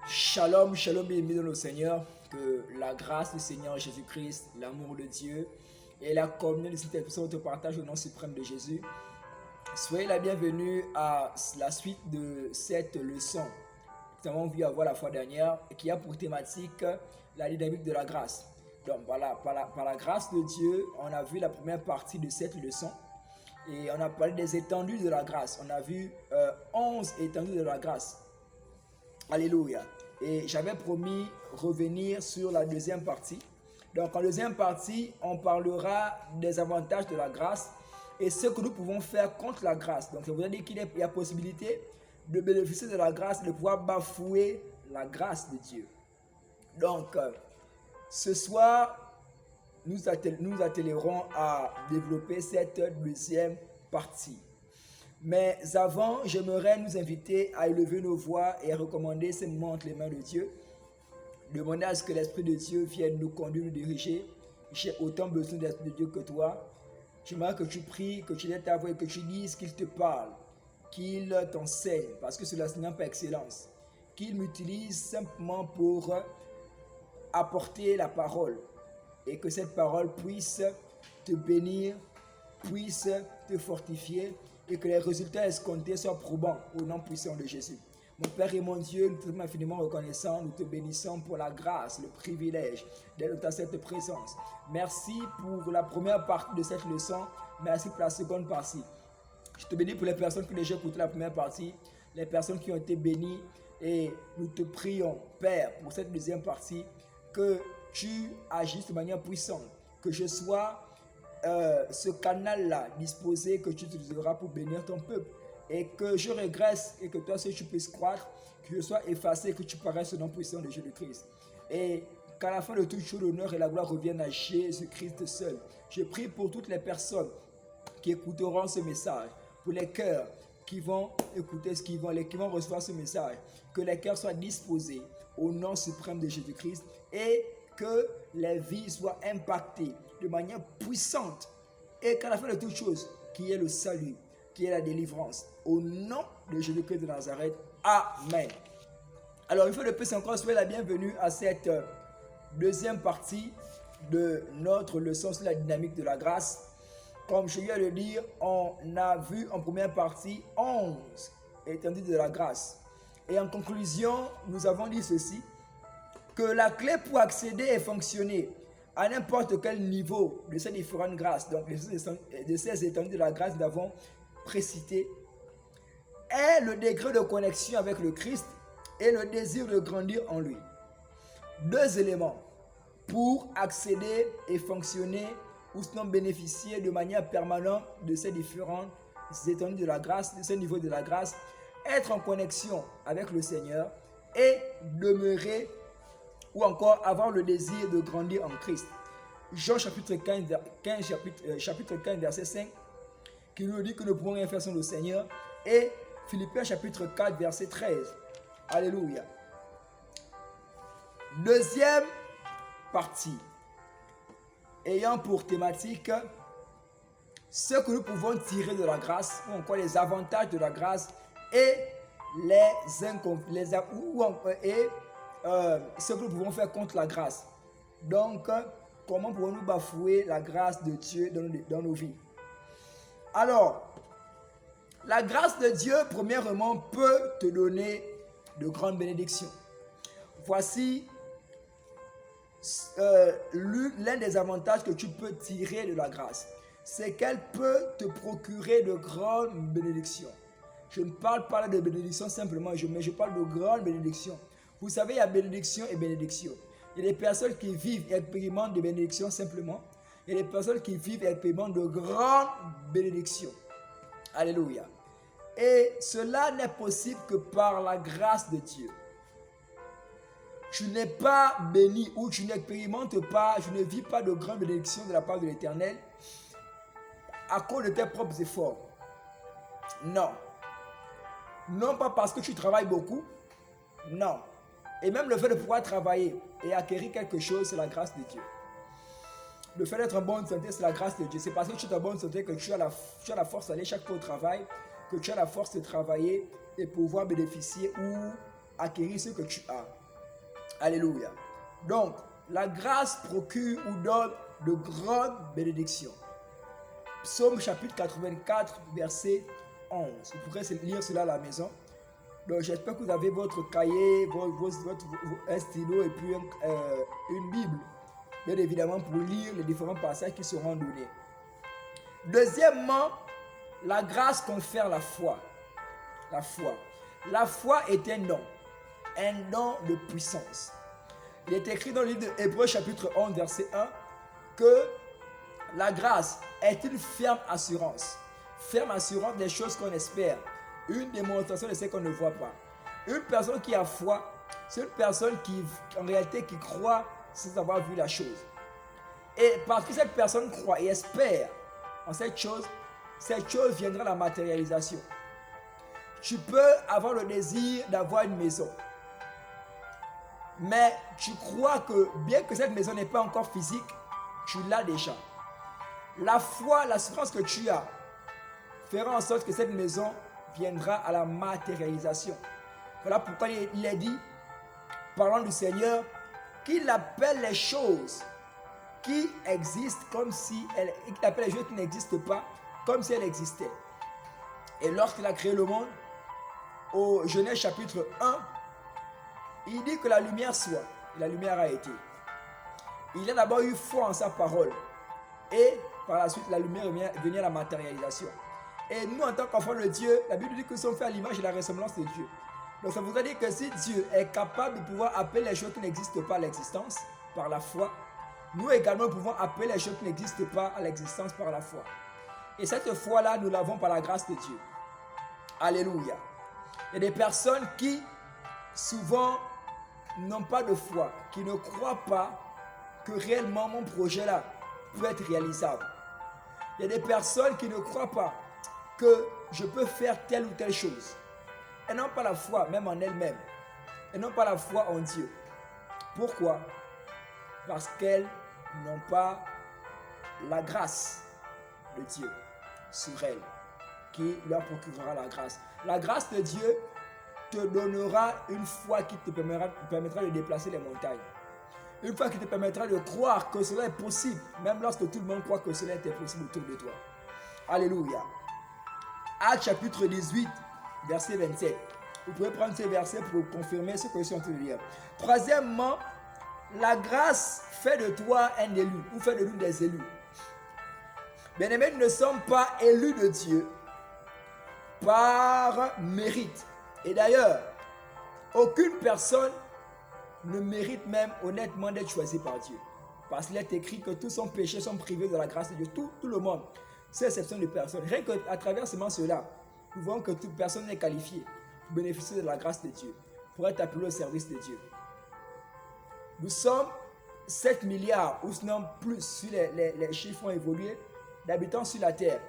Shalom, shalom, bienvenue dans le Seigneur. Que la grâce du Seigneur Jésus-Christ, l'amour de Dieu et la communion de Saint-Esprit soient au partage au nom suprême de Jésus. Soyez la bienvenue à la suite de cette leçon que nous avons vu avoir la fois dernière qui a pour thématique la dynamique de la grâce. Donc voilà, par la grâce de Dieu, on a vu la première partie de cette leçon et on a parlé des étendues de la grâce. On a vu 11 étendues de la grâce. Alléluia. Et j'avais promis revenir sur la deuxième partie. Donc en deuxième partie, on parlera des avantages de la grâce et ce que nous pouvons faire contre la grâce. Donc ça veut dire qu'il y a possibilité de bénéficier de la grâce et de pouvoir bafouer la grâce de Dieu. Donc ce soir, nous attellerons à développer cette deuxième partie. Mais avant, j'aimerais nous inviter à élever nos voix et à recommander ces moments entre les mains de Dieu. Demander à ce que l'Esprit de Dieu vienne nous conduire, nous diriger. J'ai autant besoin de l'Esprit de Dieu que toi. J'aimerais que tu pries, que tu lèves ta voix et que tu dises qu'il te parle, qu'il t'enseigne, parce que c'est l'enseignant par excellence. Qu'il m'utilise simplement pour apporter la parole et que cette parole puisse te bénir, puisse te fortifier et que les résultats escomptés soient probants au nom puissant de Jésus. Mon Père et mon Dieu, nous te sommes infiniment reconnaissants, nous te bénissons pour la grâce, le privilège d'être dans cette présence. Merci pour la première partie de cette leçon, merci pour la seconde partie. Je te bénis pour les personnes qui ont déjà écouté la première partie, les personnes qui ont été bénies et nous te prions, Père, pour cette deuxième partie, que tu agisses de manière puissante, que je sois ce canal-là disposé que tu utiliseras pour bénir ton peuple et que je régresse et que toi seul tu puisses croître, que je sois effacé, que tu paraisses au nom puissant de Jésus-Christ et qu'à la fin de toute chose l'honneur et la gloire reviennent à Jésus-Christ seul. Je prie pour toutes les personnes qui écouteront ce message, pour les cœurs qui vont écouter qui vont recevoir ce message, que les cœurs soient disposés au nom suprême de Jésus-Christ et que les vies soient impactées de manière puissante et qu'à la fin de toute chose, qu'il y ait le salut, qu'il y ait la délivrance. Au nom de Jésus-Christ de Nazareth. Amen. Alors, une fois de plus encore, soyez la bienvenue à cette deuxième partie de notre leçon sur la dynamique de la grâce. Comme je viens de le dire, on a vu en première partie 11 étendues de la grâce. Et en conclusion, nous avons dit ceci, que la clé pour accéder et fonctionner à n'importe quel niveau de ces différentes grâces, donc de ces étendues de la grâce que nous avons précitées, est le degré de connexion avec le Christ et le désir de grandir en lui. Deux éléments pour accéder et fonctionner ou sinon bénéficier de manière permanente de ces différentes étendues de la grâce, de ce niveau de la grâce, être en connexion avec le Seigneur et demeurer ou encore avoir le désir de grandir en Christ. Jean chapitre 15, verset 5, qui nous dit que nous ne pouvons rien faire sans le Seigneur. Et Philippiens chapitre 4, verset 13. Alléluia. Deuxième partie, ayant pour thématique ce que nous pouvons tirer de la grâce, ou encore les avantages de la grâce et ce que nous pouvons faire contre la grâce. Donc, comment pouvons-nous bafouer la grâce de Dieu dans nos vies? Alors, la grâce de Dieu, premièrement, peut te donner de grandes bénédictions. Voici l'un des avantages que tu peux tirer de la grâce. C'est qu'elle peut te procurer de grandes bénédictions. Je ne parle pas de bénédictions simplement, mais je parle de grandes bénédictions. Vous savez, il y a bénédiction et bénédiction. Il y a des personnes qui vivent et expérimentent de bénédictions simplement. Il y a des personnes qui vivent et expérimentent de grandes bénédictions. Alléluia. Et cela n'est possible que par la grâce de Dieu. Tu n'es pas béni ou tu n'expérimentes pas, tu ne vis pas de grandes bénédictions de la part de l'Éternel à cause de tes propres efforts. Non. Non pas parce que tu travailles beaucoup. Non. Et même le fait de pouvoir travailler et acquérir quelque chose, c'est la grâce de Dieu. Le fait d'être en bonne santé, c'est la grâce de Dieu. C'est parce que tu es en bonne santé que tu as la force d'aller chaque fois au travail, que tu as la force de travailler et pouvoir bénéficier ou acquérir ce que tu as. Alléluia. Donc, la grâce procure ou donne de grandes bénédictions. Psaume chapitre 84, verset 11. Vous pourrez lire cela à la maison. Donc, j'espère que vous avez votre cahier, un stylo et puis une Bible, bien évidemment, pour lire les différents passages qui seront donnés. Deuxièmement, la grâce confère la foi. La foi. La foi est un don de puissance. Il est écrit dans le livre de Hébreux chapitre 11, verset 1, que la grâce est une ferme assurance des choses qu'on espère, une démonstration de ce qu'on ne voit pas. Une personne qui a foi, c'est une personne qui, en réalité, qui croit sans avoir vu la chose. Et parce que cette personne croit et espère en cette chose viendra la matérialisation. Tu peux avoir le désir d'avoir une maison, mais tu crois que bien que cette maison n'est pas encore physique, tu l'as déjà. La foi, l'assurance que tu as fera en sorte que cette maison viendra à la matérialisation. Voilà pourquoi il est dit, parlant du Seigneur, qu'il appelle les choses qui existent comme si il appelle les choses qui n'existent pas comme si elles existaient. Et lorsqu'il a créé le monde, au Genèse chapitre 1, il dit que la lumière soit, et la lumière a été. Il a d'abord eu foi en sa parole, et par la suite la lumière venait à la matérialisation. Et nous, en tant qu'enfants de Dieu, la Bible dit que nous sommes faits à l'image et la ressemblance de Dieu. Donc ça voudrait dire que si Dieu est capable de pouvoir appeler les choses qui n'existent pas à l'existence par la foi, nous également pouvons appeler les choses qui n'existent pas à l'existence par la foi. Et cette foi-là, nous l'avons par la grâce de Dieu. Alléluia. Il y a des personnes qui, souvent, n'ont pas de foi, qui ne croient pas que réellement mon projet-là peut être réalisable. Il y a des personnes qui ne croient pas que je peux faire telle ou telle chose. Elles n'ont pas la foi même en elles-mêmes. Elles n'ont pas la foi en Dieu. Pourquoi? Parce qu'elles n'ont pas la grâce de Dieu sur elles, qui leur procurera la grâce. La grâce de Dieu te donnera une foi qui te permettra de déplacer les montagnes. Une foi qui te permettra de croire que cela est possible, même lorsque tout le monde croit que cela est impossible autour de toi. Alléluia. Actes chapitre 18, verset 27. Vous pouvez prendre ces versets pour confirmer ce que je suis en train de dire. Troisièmement, la grâce fait de toi un élu, ou fait de nous des élus. Bien-aimés, nous ne sommes pas élus de Dieu par mérite. Et d'ailleurs, aucune personne ne mérite même honnêtement d'être choisi par Dieu. Parce qu'il est écrit que tous sont péchés, sont privés de la grâce de Dieu. Tout le monde, c'est exception de personne. Rien qu'à travers seulement cela, nous voyons que toute personne n'est qualifiée pour bénéficier de la grâce de Dieu, pour être appelé au service de Dieu. Nous sommes 7 milliards, ou sinon plus, si les chiffres ont évolué, d'habitants sur la terre.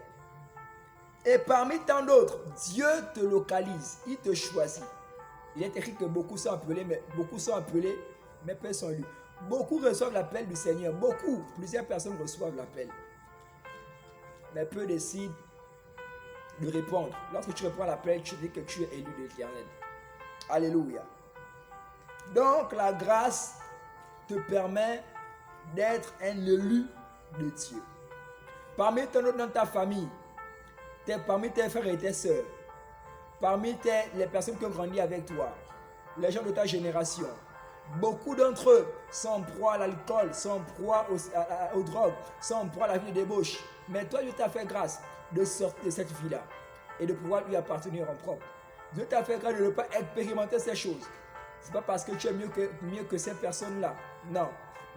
Et parmi tant d'autres, Dieu te localise, il te choisit. Il est écrit que beaucoup sont appelés, mais peu sont élus. Beaucoup reçoivent l'appel du Seigneur, plusieurs personnes reçoivent l'appel. Mais peu décident de répondre. Lorsque tu réponds à l'appel, tu dis que tu es élu de l'Éternel. Alléluia. Donc la grâce te permet d'être un élu de Dieu. Parmi dans ta famille, parmi tes frères et tes sœurs, parmi les personnes qui ont grandi avec toi, les gens de ta génération, beaucoup d'entre eux sont en proie à l'alcool, sont en proie aux drogues, sont en proie à la vie de débauche. Mais toi, Dieu t'a fait grâce de sortir de cette vie-là et de pouvoir lui appartenir en propre. Dieu t'a fait grâce de ne pas expérimenter ces choses. Ce n'est pas parce que tu es mieux que ces personnes-là. Non,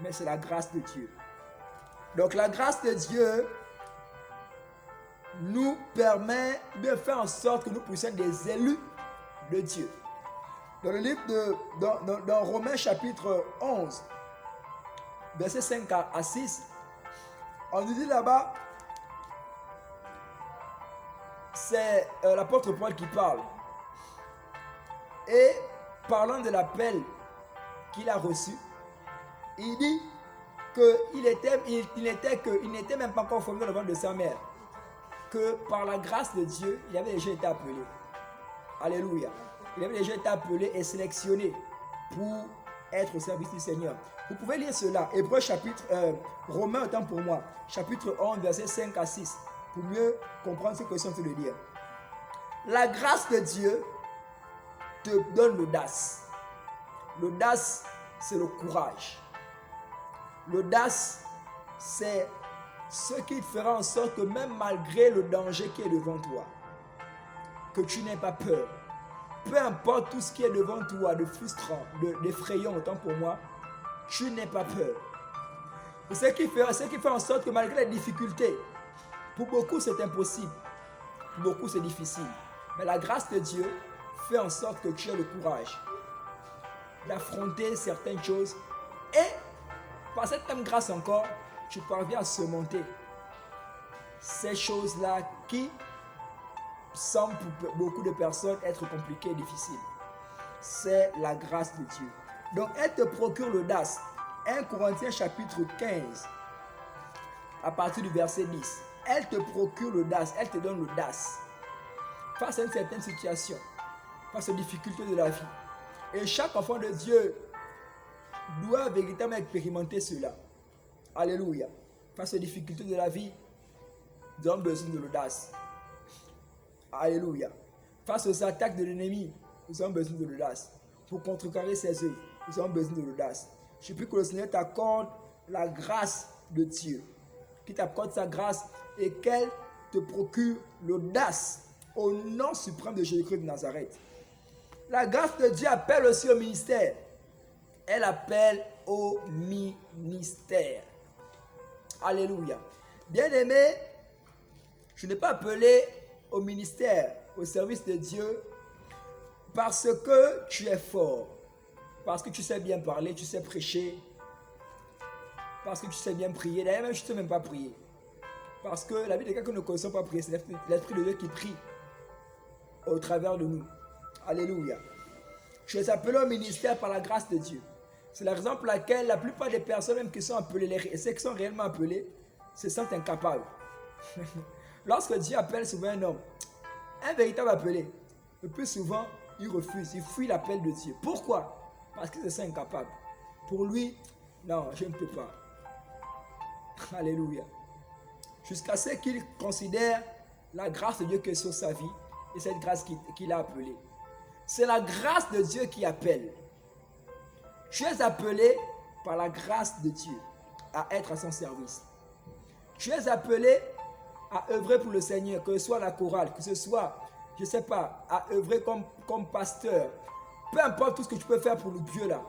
mais c'est la grâce de Dieu. Donc la grâce de Dieu nous permet de faire en sorte que nous puissions être des élus de Dieu. Dans le livre dans Romains chapitre 11, versets 5 à 6, on nous dit là-bas, c'est l'apôtre Paul qui parle. Et parlant de l'appel qu'il a reçu, il dit qu'il n'était même pas encore formé dans le ventre de sa mère, que par la grâce de Dieu, il avait déjà été appelé. Alléluia. Il avait déjà été appelé et sélectionné pour être au service du Seigneur. Vous pouvez lire cela. Hébreux chapitre, Romains autant pour moi, chapitre 11, versets 5 à 6, pour mieux comprendre ce que je suis en train de dire. La grâce de Dieu te donne l'audace. L'audace, c'est le courage. L'audace, c'est ce qui fera en sorte que même malgré le danger qui est devant toi, que tu n'aies pas peur. Peu importe tout ce qui est devant toi, de frustrant, d'effrayant autant pour moi, tu n'aies pas peur. Ce qui fait en sorte que malgré les difficultés, pour beaucoup c'est impossible, pour beaucoup c'est difficile. Mais la grâce de Dieu fait en sorte que tu aies le courage d'affronter certaines choses et par cette même grâce encore, tu parviens à surmonter ces choses-là qui semblent pour beaucoup de personnes être compliquées et difficiles. C'est la grâce de Dieu. Donc elle te procure l'audace. 1 Corinthiens chapitre 15, à partir du verset 10. Elle te procure l'audace, elle te donne l'audace face à une certaine situation, face aux difficultés de la vie. Et chaque enfant de Dieu doit véritablement expérimenter cela. Alléluia. Face aux difficultés de la vie, nous avons besoin de l'audace. Alléluia. Face aux attaques de l'ennemi, nous avons besoin de l'audace. Pour contrecarrer ses œuvres, nous avons besoin de l'audace. Je prie que le Seigneur t'accorde la grâce de Dieu. Qu'il t'accorde sa grâce et qu'elle te procure l'audace au nom suprême de Jésus-Christ de Nazareth. La grâce de Dieu appelle aussi au ministère. Elle appelle au ministère. Alléluia. Bien-aimé, je n'ai pas appelé au ministère, au service de Dieu, parce que tu es fort, parce que tu sais bien parler, tu sais prêcher, parce que tu sais bien prier. D'ailleurs, même je ne sais même pas prier. Parce que la vie de quelqu'un qui ne connaît pas prier, c'est l'Esprit de Dieu qui prie au travers de nous. Alléluia. Tu es appelé au ministère par la grâce de Dieu. C'est la raison pour laquelle la plupart des personnes même qui sont appelées, ceux qui sont réellement appelés, se sentent incapables. Lorsque Dieu appelle souvent un homme, un véritable appelé, le plus souvent, il refuse, il fuit l'appel de Dieu. Pourquoi? Parce qu'il se sent incapable. Pour lui, non, je ne peux pas. Alléluia. Jusqu'à ce qu'il considère la grâce de Dieu qui est sur sa vie et cette grâce qu'il a appelée. C'est la grâce de Dieu qui appelle. Tu es appelé par la grâce de Dieu à être à son service. Tu es appelé à œuvrer pour le Seigneur, que ce soit la chorale, que ce soit, je ne sais pas, à œuvrer comme pasteur. Peu importe tout ce que tu peux faire pour le Dieu là,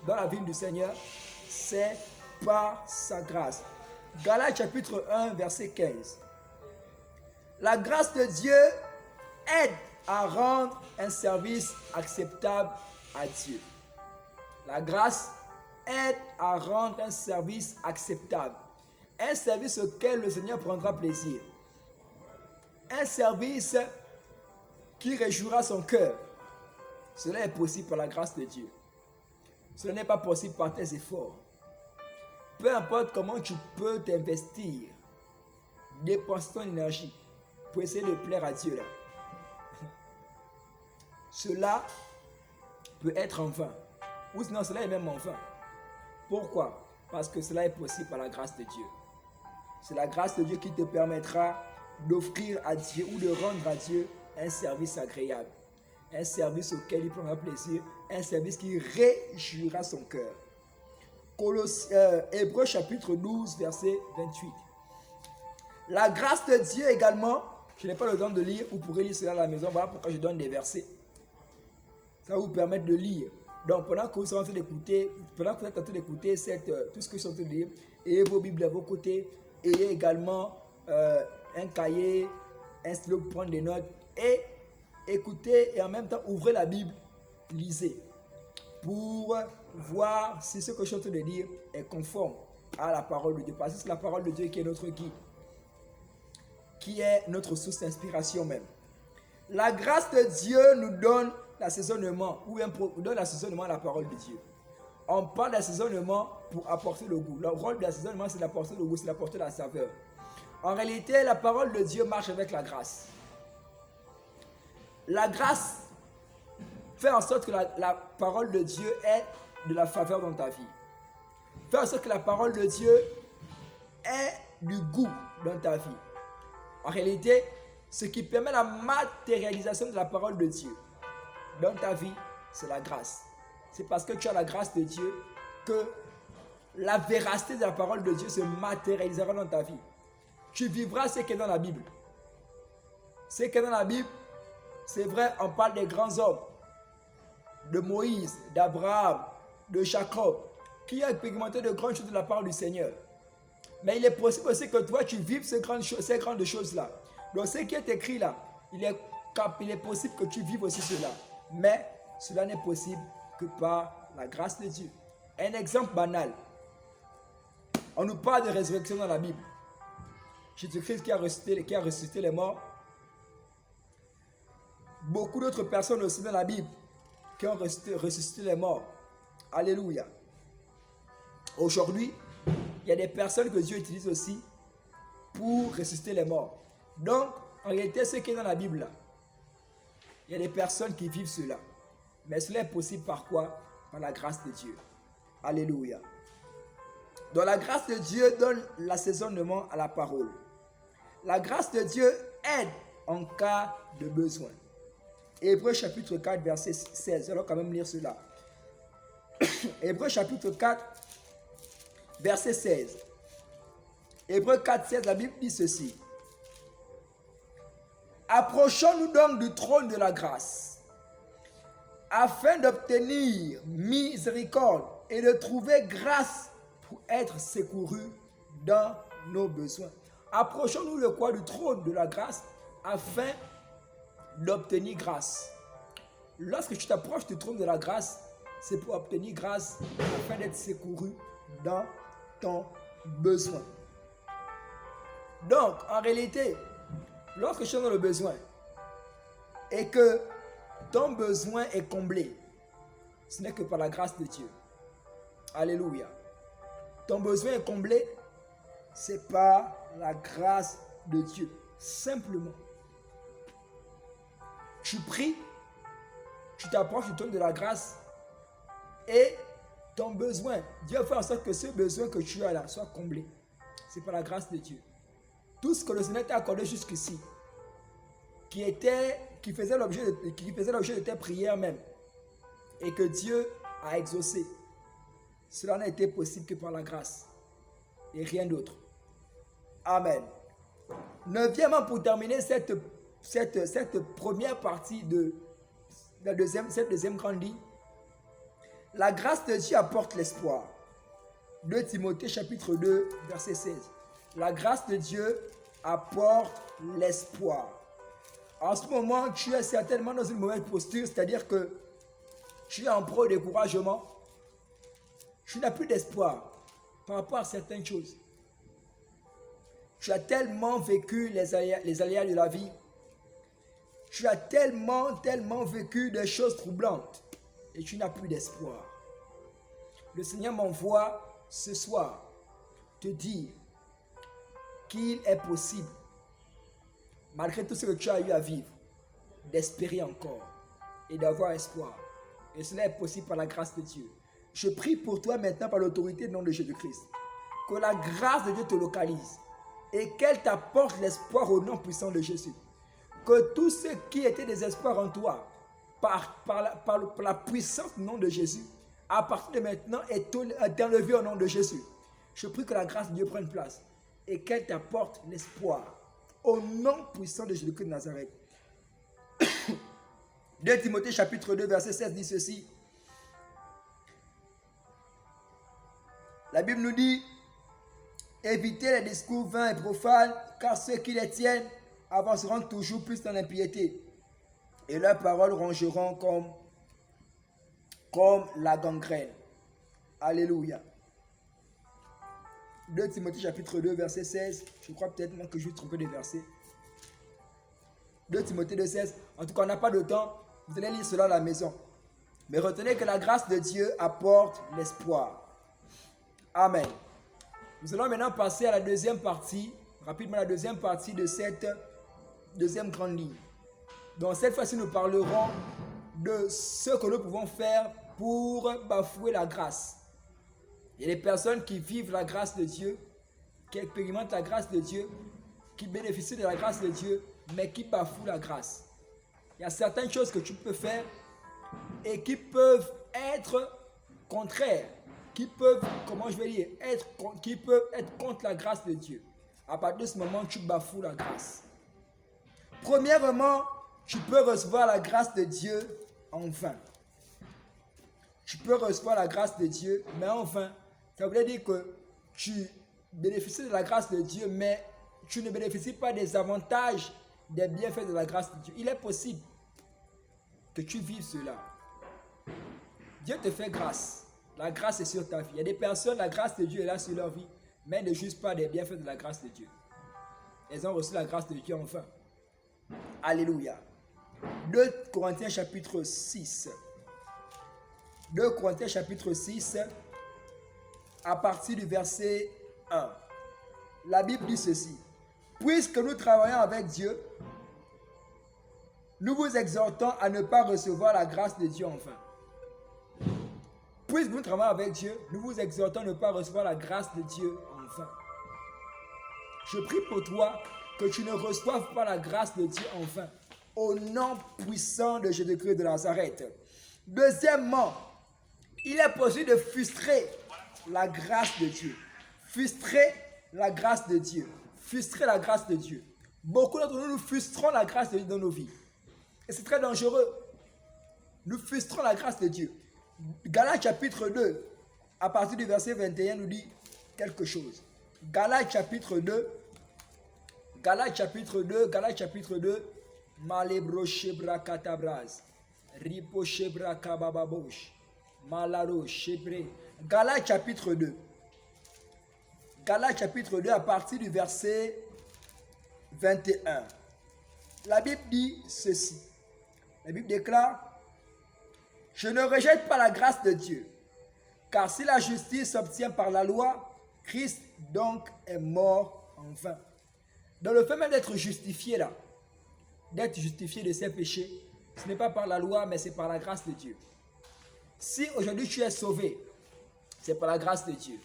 dans la vie du Seigneur, c'est par sa grâce. Galates chapitre 1, verset 15. La grâce de Dieu aide à rendre un service acceptable à Dieu. La grâce aide à rendre un service acceptable. Un service auquel le Seigneur prendra plaisir. Un service qui réjouira son cœur. Cela est possible par la grâce de Dieu. Cela n'est pas possible par tes efforts. Peu importe comment tu peux t'investir, dépenser ton énergie pour essayer de plaire à Dieu là. Cela peut être en vain. Ou sinon cela est même en vain. Pourquoi? Parce que cela est possible par la grâce de Dieu. C'est la grâce de Dieu qui te permettra d'offrir à Dieu ou de rendre à Dieu un service agréable. Un service auquel il prendra plaisir. Un service qui réjouira son cœur. Hébreux chapitre 12, verset 28. La grâce de Dieu également, je n'ai pas le temps de lire, vous pourrez lire cela à la maison, voilà pourquoi je donne des versets. Ça va vous permettre de lire. Donc pendant que vous êtes en train d'écouter, tout ce que je suis en train de lire, ayez vos Bibles à vos côtés, ayez également un cahier, un stylo pour prendre des notes, et écoutez et en même temps ouvrez la Bible, lisez, pour voir si ce que je suis en train de dire est conforme à la parole de Dieu. Parce que c'est la parole de Dieu qui est notre guide, qui est notre source d'inspiration même. La grâce de Dieu nous donne l'assaisonnement, ou donne l'assaisonnement à la parole de Dieu. On parle d'assaisonnement pour apporter le goût. Le rôle de l'assaisonnement, c'est d'apporter le goût, c'est d'apporter la saveur. En réalité, la parole de Dieu marche avec la grâce. La grâce fais en sorte que la parole de Dieu ait de la faveur dans ta vie. Fais en sorte que la parole de Dieu ait du goût dans ta vie. En réalité, ce qui permet la matérialisation de la parole de Dieu dans ta vie, c'est la grâce. C'est parce que tu as la grâce de Dieu que la véracité de la parole de Dieu se matérialisera dans ta vie. Tu vivras ce qui est dans la Bible. Ce qui est dans la Bible, c'est vrai, on parle des grands hommes, de Moïse, d'Abraham, de Jacob, qui ont expérimenté de grandes choses de la part du Seigneur. Mais il est possible aussi que toi, tu vives ces grandes choses-là. Donc, ce qui est écrit là, il est possible que tu vives aussi cela. Mais cela n'est possible que par la grâce de Dieu. Un exemple banal. On nous parle de résurrection dans la Bible. Jésus-Christ qui a ressuscité les morts. Beaucoup d'autres personnes aussi dans la Bible qui ont ressuscité les morts. Alléluia. Aujourd'hui, il y a des personnes que Dieu utilise aussi pour ressusciter les morts. Donc, en réalité, ce qui est dans la Bible là, il y a des personnes qui vivent cela. Mais cela est possible par quoi? Par la grâce de Dieu. Alléluia. Donc la grâce de Dieu donne l'assaisonnement à la parole. La grâce de Dieu aide en cas de besoin. Hébreux chapitre 4, verset 16. Allons quand même lire cela. Hébreux chapitre 4, verset 16. Hébreux 4, 16, la Bible dit ceci. Approchons-nous donc du trône de la grâce, afin d'obtenir miséricorde et de trouver grâce pour être secourus dans nos besoins. Approchons-nous de quoi? Du trône de la grâce, afin d'obtenir grâce. Lorsque tu t'approches du trône de la grâce, c'est pour obtenir grâce, afin d'être secouru dans ton besoin. Donc, en réalité, lorsque tu es dans le besoin et que ton besoin est comblé, ce n'est que par la grâce de Dieu. Alléluia. Ton besoin est comblé, c'est par la grâce de Dieu. Simplement. Tu pries, tu t'approches du trône de la grâce et ton besoin, Dieu fait en sorte que ce besoin que tu as là soit comblé. C'est par la grâce de Dieu. Tout ce que le Seigneur t'a accordé jusqu'ici, qui faisait l'objet de tes prières même, et que Dieu a exaucé, cela n'a été possible que par la grâce et rien d'autre. Amen. Neuvièmement, pour terminer cette première partie de cette deuxième grande ligne, la grâce de Dieu apporte l'espoir. 2 Timothée chapitre 2, verset 16. La grâce de Dieu apporte l'espoir. En ce moment, tu es certainement dans une mauvaise posture, c'est-à-dire que tu es en proie au découragement. Tu n'as plus d'espoir par rapport à certaines choses. Tu as tellement vécu les aléas de la vie. Tu as tellement vécu des choses troublantes et tu n'as plus d'espoir. Le Seigneur m'envoie ce soir te dire qu'il est possible, malgré tout ce que tu as eu à vivre, d'espérer encore et d'avoir espoir. Et cela est possible par la grâce de Dieu. Je prie pour toi maintenant par l'autorité du nom de Jésus-Christ, que la grâce de Dieu te localise et qu'elle t'apporte l'espoir au nom puissant de Jésus. Que tout ce qui était des espoirs en toi, par la puissance du nom de Jésus, à partir de maintenant est enlevé au nom de Jésus. Je prie que la grâce de Dieu prenne place et qu'elle t'apporte l'espoir au nom puissant de Jésus-Christ de Nazareth. 2 Timothée chapitre 2 verset 16 dit ceci. La Bible nous dit: évitez les discours vains et profanes, car ceux qui les tiennent avanceront toujours plus dans l'impiété, et leurs paroles rongeront comme la gangrène. Alléluia. 2 Timothée chapitre 2 verset 16. Je crois peut-être que je vais tromper de verset. 2 Timothée 2 16. En tout cas, on n'a pas de temps. Vous allez lire cela à la maison. Mais retenez que la grâce de Dieu apporte l'espoir. Amen. Nous allons maintenant passer à la deuxième partie, rapidement la deuxième partie de cette deuxième grande ligne. Donc cette fois-ci, nous parlerons de ce que nous pouvons faire pour bafouer la grâce. Il y a des personnes qui vivent la grâce de Dieu, qui expérimentent la grâce de Dieu, qui bénéficient de la grâce de Dieu, mais qui bafouent la grâce. Il y a certaines choses que tu peux faire et qui peuvent être contraires, qui peuvent, comment je vais dire, qui peuvent être contre la grâce de Dieu. À partir de ce moment, tu bafoues la grâce. Premièrement, tu peux recevoir la grâce de Dieu en vain. Tu peux recevoir la grâce de Dieu, mais en vain. Ça veut dire que tu bénéficies de la grâce de Dieu, mais tu ne bénéficies pas des avantages, des bienfaits de la grâce de Dieu. Il est possible que tu vives cela. Dieu te fait grâce. La grâce est sur ta vie. Il y a des personnes, la grâce de Dieu est là sur leur vie, mais elles ne jugent pas des bienfaits de la grâce de Dieu. Elles ont reçu la grâce de Dieu enfin. Alléluia. 2 Corinthiens chapitre 6. 2 Corinthiens chapitre 6, à partir du verset 1. La Bible dit ceci. Puisque nous travaillons avec Dieu, nous vous exhortons à ne pas recevoir la grâce de Dieu en vain. Puisque nous travaillons avec Dieu, nous vous exhortons à ne pas recevoir la grâce de Dieu en vain. Je prie pour toi que tu ne reçoives pas la grâce de Dieu en vain. Au nom puissant de Jésus-Christ de Nazareth. Deuxièmement, il est possible de frustrer la grâce de Dieu. Frustrer la grâce de Dieu. Frustrer la grâce de Dieu. Beaucoup d'entre nous, nous frustrons la grâce de Dieu dans nos vies. Et c'est très dangereux. Nous frustrons la grâce de Dieu. Galates chapitre 2, à partir du verset 21, nous dit quelque chose. Galates chapitre 2, Galates chapitre 2, Galates chapitre 2, Malebro Shebra Katabraz, Ripo Shebra Kabababosh, Malaro Shebre. Galates chapitre 2. Galates chapitre 2 à partir du verset 21. La Bible dit ceci. La Bible déclare: je ne rejette pas la grâce de Dieu, car si la justice s'obtient par la loi, Christ donc est mort en vain. Dans le fait même d'être justifié là, d'être justifié de ses péchés, ce n'est pas par la loi, mais c'est par la grâce de Dieu. Si aujourd'hui tu es sauvé, c'est par la grâce de Dieu.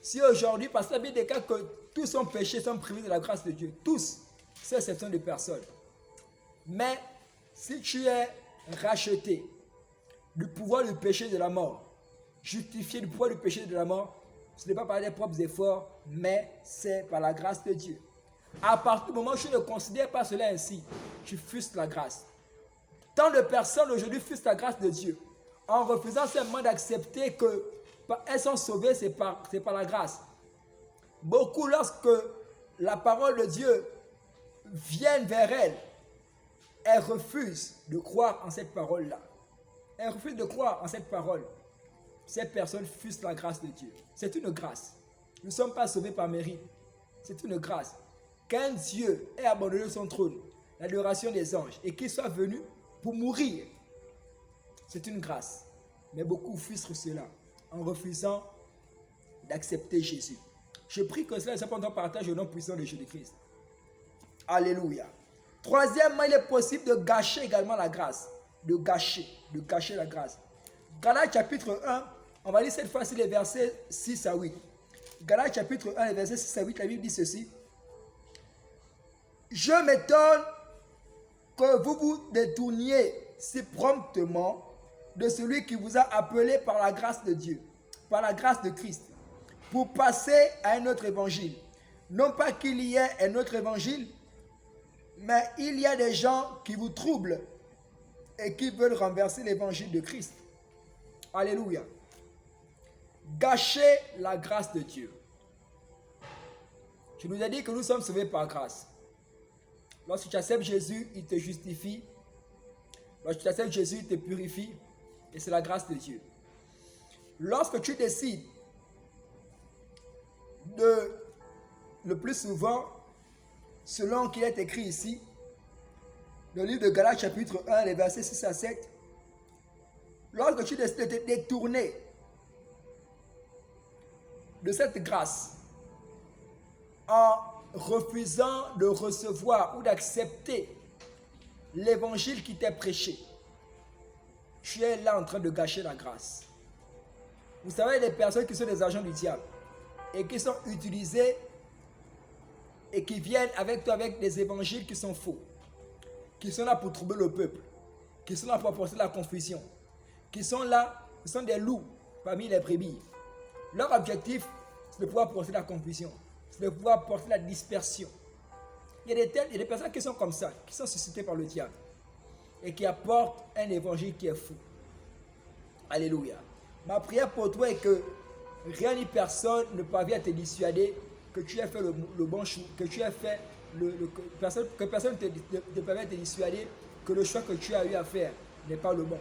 Si aujourd'hui, parce que la Bible déclare que tous sont péchés, sont privés de la grâce de Dieu, tous, c'est exception de personne. Mais si tu es racheté du pouvoir du péché de la mort, justifié du pouvoir du péché de la mort, ce n'est pas par tes propres efforts, mais c'est par la grâce de Dieu. À partir du moment où tu ne considères pas cela ainsi, tu frustres la grâce. Tant de personnes aujourd'hui frustrent la grâce de Dieu en refusant seulement d'accepter qu'elles sont sauvées, c'est par la grâce. Beaucoup, lorsque la parole de Dieu vient vers elles refusent de croire en cette parole-là. Elles refusent de croire en cette parole. Ces personnes frustrent la grâce de Dieu. C'est une grâce. Nous ne sommes pas sauvés par mérite. C'est une grâce. Qu'un Dieu ait abandonné son trône, l'adoration des anges, et qu'il soit venu pour mourir, c'est une grâce. Mais beaucoup frustrent cela en refusant d'accepter Jésus. Je prie que cela soit pendant partage au nom puissant de Jésus-Christ. Alléluia. Troisièmement, il est possible de gâcher également la grâce. De gâcher la grâce. Galates chapitre 1, on va lire cette fois-ci les versets 6 à 8. Galates chapitre 1, les versets 6 à 8, la Bible dit ceci. Je m'étonne que vous vous détourniez si promptement de celui qui vous a appelé par la grâce de Dieu, par la grâce de Christ, pour passer à un autre évangile. Non pas qu'il y ait un autre évangile, mais il y a des gens qui vous troublent et qui veulent renverser l'évangile de Christ. Alléluia. Gâcher la grâce de Dieu. Je nous ai dit que nous sommes sauvés par grâce. Lorsque tu acceptes Jésus, il te justifie. Lorsque tu acceptes Jésus, il te purifie. Et c'est la grâce de Dieu. Lorsque tu décides le plus souvent, selon qu'il est écrit ici, le livre de Galates chapitre 1, les versets 6 à 7, lorsque tu décides de te détourner de cette grâce en refusant de recevoir ou d'accepter l'évangile qui t'est prêché, tu es là en train de gâcher la grâce. Vous savez, les personnes qui sont des agents du diable et qui sont utilisées et qui viennent avec toi avec des évangiles qui sont faux, qui sont là pour troubler le peuple, qui sont là pour apporter la confusion, qui sont là, ce sont des loups parmi les brebis. Leur objectif, c'est de pouvoir porter la confusion, c'est de pouvoir porter la dispersion. Il y a des personnes qui sont comme ça, qui sont suscitées par le diable et qui apportent un évangile qui est fou. Alléluia. Ma prière pour toi est que rien ni personne ne parvient à te dissuader que tu aies fait le bon choix, que tu aies fait que personne ne parvient à te dissuader que le choix que tu as eu à faire n'est pas le bon.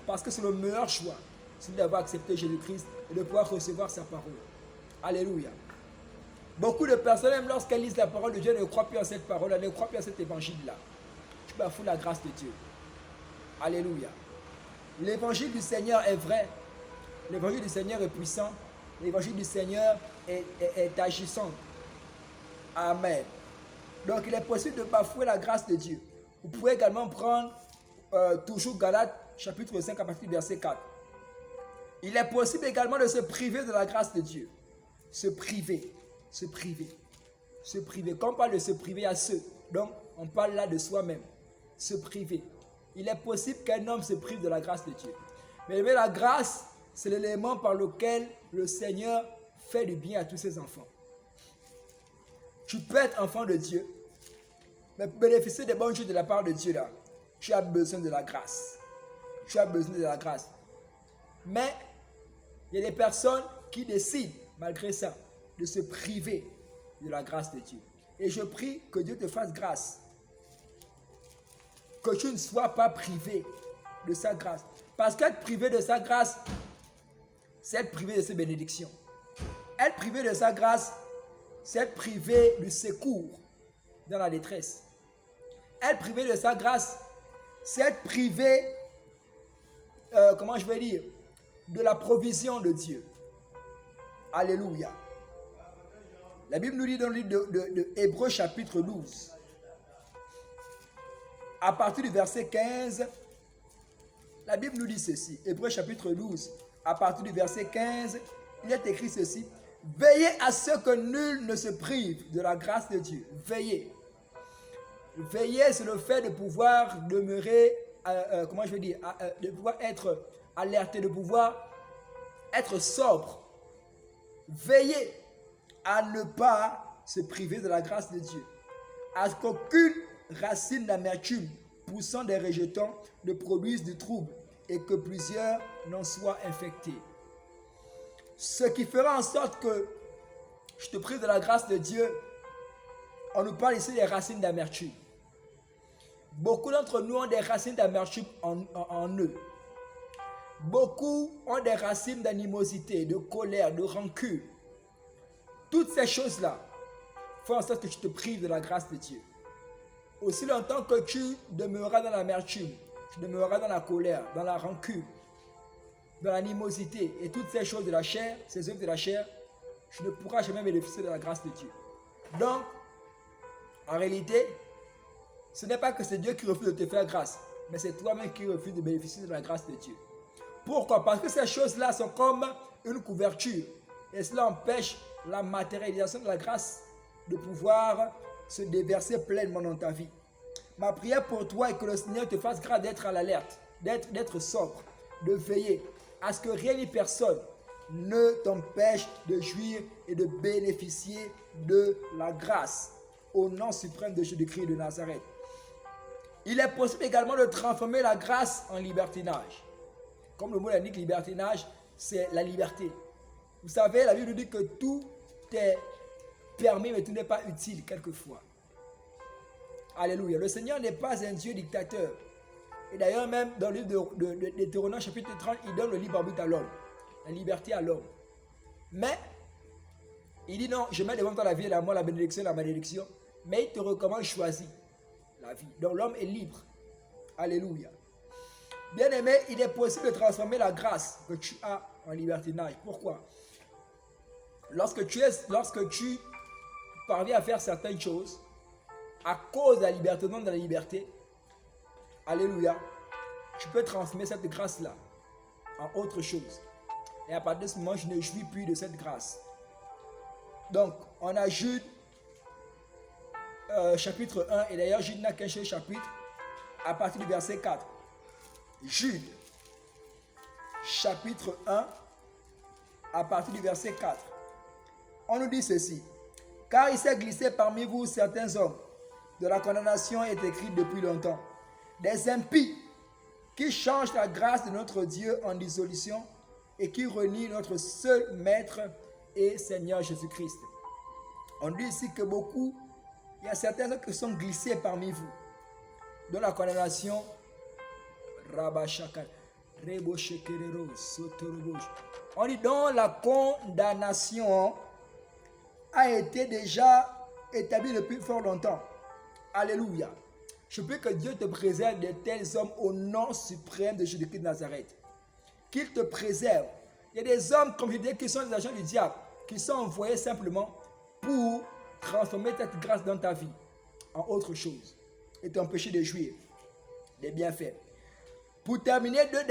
Parce que c'est le meilleur choix, c'est d'avoir accepté Jésus-Christ et de pouvoir recevoir sa parole. Alléluia. Beaucoup de personnes, même lorsqu'elles lisent la parole de Dieu, ne croient plus en cette parole, ne croient plus en cet évangile-là. Tu bafoues la grâce de Dieu. Alléluia. L'évangile du Seigneur est vrai. L'évangile du Seigneur est puissant. L'évangile du Seigneur est agissant. Amen. Donc il est possible de bafouer la grâce de Dieu. Vous pouvez également prendre toujours Galates chapitre 5 à partir du verset 4. Il est possible également de se priver de la grâce de Dieu. Se priver. Se priver. Se priver. Quand on parle de se priver à ceux, donc on parle là de soi-même. Se priver. Il est possible qu'un homme se prive de la grâce de Dieu. Mais la grâce, c'est l'élément par lequel le Seigneur fait du bien à tous ses enfants. Tu peux être enfant de Dieu, mais pour bénéficier des bonnes choses de la part de Dieu, là, tu as besoin de la grâce. Tu as besoin de la grâce. Mais il y a des personnes qui décident, malgré ça, de se priver de la grâce de Dieu. Et je prie que Dieu te fasse grâce. Que tu ne sois pas privé de sa grâce. Parce qu'être privé de sa grâce, c'est être privé de ses bénédictions. Être privé de sa grâce, c'est être privé du secours dans la détresse. Être privé de sa grâce, c'est être privé, de la provision de Dieu. Alléluia. La Bible nous dit dans le livre de Hébreux chapitre 12, à partir du verset 15, la Bible nous dit ceci. Hébreux chapitre 12, à partir du verset 15, il est écrit ceci. Veillez à ce que nul ne se prive de la grâce de Dieu. Veillez. Veillez, c'est le fait de pouvoir demeurer, de pouvoir être alerté, de pouvoir être sobre. Veillez à ne pas se priver de la grâce de Dieu. À ce qu'aucune racine d'amertume poussant des rejetons ne produise du trouble et que plusieurs n'en soient infectés. Ce qui fera en sorte que je te prive de la grâce de Dieu, on nous parle ici des racines d'amertume. Beaucoup d'entre nous ont des racines d'amertume en eux. Beaucoup ont des racines d'animosité, de colère, de rancune. Toutes ces choses-là font en sorte que tu te prives de la grâce de Dieu. Aussi longtemps que tu demeureras dans l'amertume, tu demeureras dans la colère, dans la rancune, dans l'animosité et toutes ces choses de la chair, ces œuvres de la chair, tu ne pourras jamais bénéficier de la grâce de Dieu. Donc, en réalité, ce n'est pas que c'est Dieu qui refuse de te faire grâce, mais c'est toi-même qui refuses de bénéficier de la grâce de Dieu. Pourquoi? Parce que ces choses-là sont comme une couverture et cela empêche la matérialisation de la grâce de pouvoir se déverser pleinement dans ta vie. Ma prière pour toi est que le Seigneur te fasse grâce d'être à l'alerte, d'être sobre, de veiller à ce que rien ni personne ne t'empêche de jouir et de bénéficier de la grâce au nom suprême de Jésus-Christ de Nazareth. Il est possible également de transformer la grâce en libertinage. Comme le mot l'indique, libertinage, c'est la liberté. Vous savez, la Bible nous dit que tout est permis, mais tout n'est pas utile quelquefois. Alléluia. Le Seigneur n'est pas un Dieu dictateur. Et d'ailleurs, même dans le livre de Deutéronome chapitre 30, il donne le libre arbitre à l'homme. La liberté à l'homme. Mais, il dit non, je mets devant toi la vie et la mort, la bénédiction et la malédiction. Mais il te recommande choisir la vie. Donc l'homme est libre. Alléluia. Bien-aimé, il est possible de transformer la grâce que tu as en libertinage. Pourquoi? Lorsque tu parviens à faire certaines choses, à cause de la liberté, non de la liberté, alléluia, je peux transformer cette grâce-là en autre chose. Et à partir de ce moment, je ne jouis plus de cette grâce. Donc, on a Jude chapitre 1, et d'ailleurs Jude n'a qu'un seul chapitre, à partir du verset 4. Jude chapitre 1, à partir du verset 4. On nous dit ceci: car il s'est glissé parmi vous certains hommes, dont la condamnation est écrite depuis longtemps, des impies qui changent la grâce de notre Dieu en dissolution et qui renient notre seul Maître et Seigneur Jésus-Christ. On dit ici que beaucoup, il y a certains hommes qui sont glissés parmi vous, dont la condamnation, on dit dont la condamnation a été déjà établie depuis fort longtemps. Alléluia. Je prie que Dieu te préserve de tels hommes au nom suprême de Jésus-Christ de Nazareth. Qu'il te préserve. Il y a des hommes, comme je disais, qui sont des agents du diable, qui sont envoyés simplement pour transformer cette grâce dans ta vie en autre chose et t'empêcher de jouir des bienfaits. Pour terminer, deux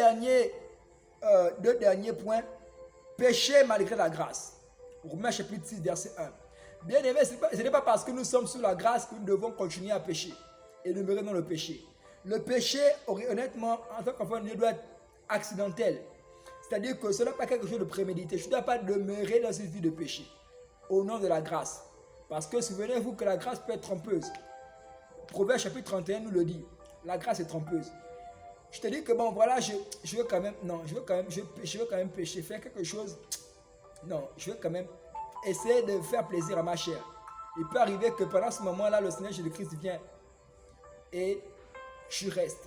derniers points. Pécher malgré la grâce. Romains chapitre 6, verset 1. Bien aimé, ce n'est pas parce que nous sommes sous la grâce que nous devons continuer à pécher et demeurer dans le péché. Le péché, honnêtement, en tant qu'enfant, ne doit être accidentel. C'est-à-dire que ce n'est pas quelque chose de prémédité. Je ne dois pas demeurer dans cette vie de péché au nom de la grâce. Parce que souvenez-vous que la grâce peut être trompeuse. Proverbe chapitre 31 nous le dit. La grâce est trompeuse. Je te dis que bon, voilà, je veux quand même, non, je veux quand même pécher, faire quelque chose. Non, je veux quand même essayer de faire plaisir à ma chair. Il peut arriver que pendant ce moment-là, le Seigneur Jésus-Christ vient et je reste.